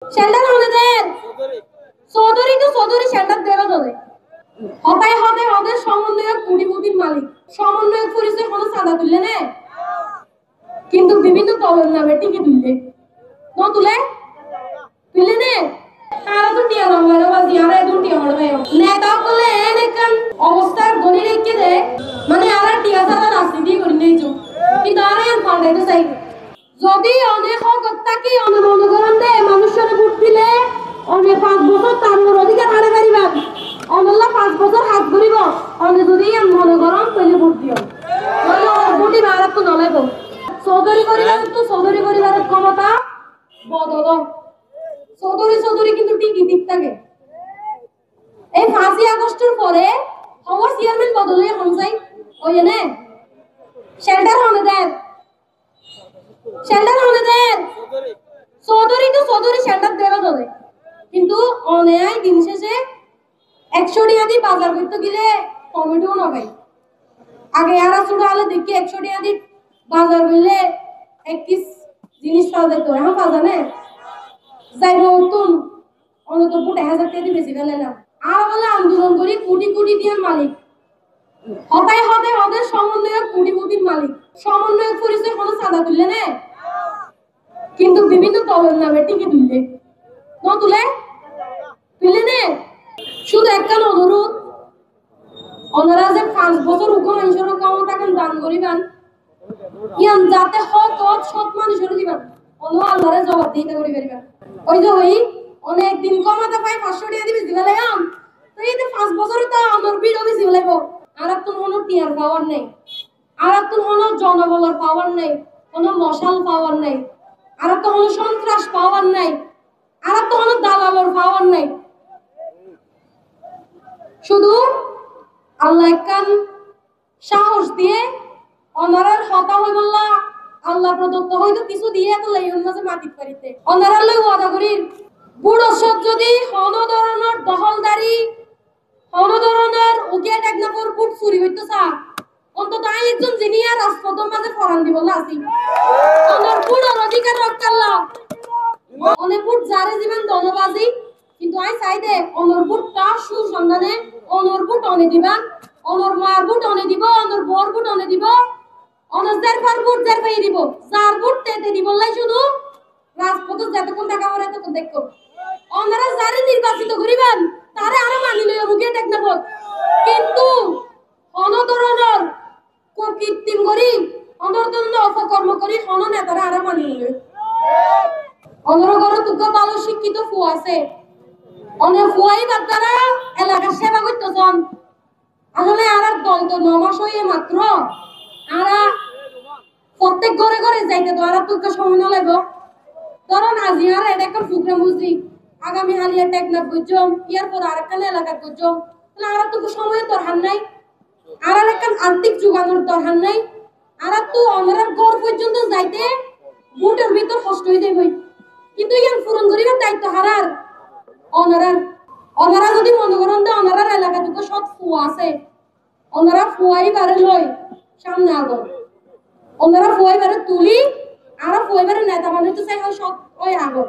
centre আমাদের চৌধুরী তো Chowdhury centre দেওয়া যাবে হতাই হবে ওদের সমন্বয়ক কোটিপতির মালিক সমন্বয়ক পরিচয় কোনো চাঁদা তুললে না কিন্তু বিভিন্ন দলের নামে টিকে তুললে ন তুলে তুললে নে তারা তো টিয়া রঙের বাজি আর একদম টিয়া হড়বে নেতা করলে এনেকান অবস্থার গণি রেখে দে মানে আর টিয়া সারা রাজনীতি করি নেই তো কিন্তু আর এর ফান্ডাইতে চাই যদি অনেক হকত্তাকি অনুমোদন দেয় মানুষের ভোট দিলে অনেক 5 বছর তার অধিকার হারে পারিবা অনল্লা 5 বছর হাত ধরিব অনেক যদি মনে করেন তাহলে ভোট দিও ভোটই ভারত তো নলাইব চৌধুরী পরিবারের ক্ষমতা বদল চৌধুরী কিন্তু ঠিকই ঠিক থাকে এই 5 আগস্টের পরে হওয়া চেয়ারম্যান বদলে হন যাই ওই না শেল্টার হনে দেন চৌধুরী শেল্টার দেওয়া যাবে কিন্তু অনেক দিন শেষে 100 টাকা দিয়ে বাজার করতে গেলে টমেটো না ভাই আগে আর ছোট আলো দেখি 100 টাকা দিয়ে বাজার করলে এক পিস জিনিস পাওয়া যেত এখন পাওয়া যায় না যাই নতুন অন্তত 1000 টাকা দিয়ে বেশি ফেলে না আর বলে আন্দোলন করি কোটি কোটি দিয়ে মালিক হতাই হবে ওদের সমন্বয়ক কোটিপতির মালিক সমন্বয়ক পরিচয় কোনো চাঁদা তুললে না কিন্তু বিভিন্ন দলের নামে টিকে তুললে ন তুলে তুললে নে শুধু একটা অনুরোধ ওনারা যে 5 বছর উগ্র মানুষের ক্ষমতাকে দান করিবেন ইয়ান যাতে হক সৎ মানুষের দিবেন অন্য আল্লাহরে জবাব দিতে করি পারিবেন ওই যে ওই অনেক দিন কমাতে পাই 500 টাকা দিবে দিলে আম তো এই যে 5 বছর তো আমার বিরো বেশি লাগবো আর তো কোনো টিয়ার পাওয়ার নেই আর তো কোনো জনবলের পাওয়ার নেই কোনো মশাল পাওয়ার নেই আর তো কোনো সন্ত্রাস পাওয়ার নেই আর তো কোনো দালালের পাওয়ার নেই শুধু আল্লাহ একখান সাহস দিয়ে অনারার হতা হই বললা আল্লাহ প্রদত্ত হয়তো কিছু দিয়ে তো লাইন মাঝে মাটিত পারিতে অনারার লই ওয়াদা করি বুড়ো সব যদি হন ধরনের দখলদারি হন ধরনের উকিয়া টেকনাফর ফুট চুরি হইতো চা অন্তত আই একজন জিনিয়া রাজপথের মাঝে ফরান দিব না আসি অনর বুড়োর অধিকার রক্ষাল্লা অনেক ফুট জারে জীবন ধনবাজি কিন্তু আই চাই দে অনর ফুটটা সুসন্ধানে অনর ফুট অনে দিবান অনর মার ফুট অনে দিব অনর বর ফুট অনে দিব অনর জারফার ফুট জারফাই দিব যার ফুট তেতে দিব লাই শুধু রাজপথে যতক্ষণ দেখা করে ততক্ষণ দেখো অনারা যারে নির্বাচিত করিবেন তারে আরো মানি লইয়া মুখে টেকনাফ কিন্তু অনধরণের কৃত্রিম করি অনধরণ অপকর্ম করি হন নেতারা আরো মানি লইবে অনরগর তুক ভালো শিক্ষিত ফু আছে অনেক ফুয়াই বাচ্চারা এলাকার সেবা করতেছেন আসলে আর দল তো 9 মাস হইয়ে মাত্র আর প্রত্যেক ঘরে ঘরে যাইতে তো আর তুক সময় লাগবে ধরুন আজি আর একটা প্রোগ্রাম বুঝি আগামী হালিয়া টেকনাফ বুঝছম ইয়ার পর আরেকটা এলাকা বুঝছম তাহলে আর তুক সময় দরকার নাই আর একটা আর্থিক যোগানোর দরকার নাই আর তো অনরার ঘর পর্যন্ত যাইতে বুটের ভিতর কষ্ট হয়ে যাবে কিন্তু ইয়ান পূরণ করিবার দায়িত্ব হারার অনারা যদি মনে করেন যে অনারার এলাকা থেকে সব ফুয়া আছে অনারা ফুয়াই বারে লই সামনে আগো অনারা ফুয়াই বারে তুলি আর ফুয়াই বারে নেতা বানাইতে চাই সব ওই আগো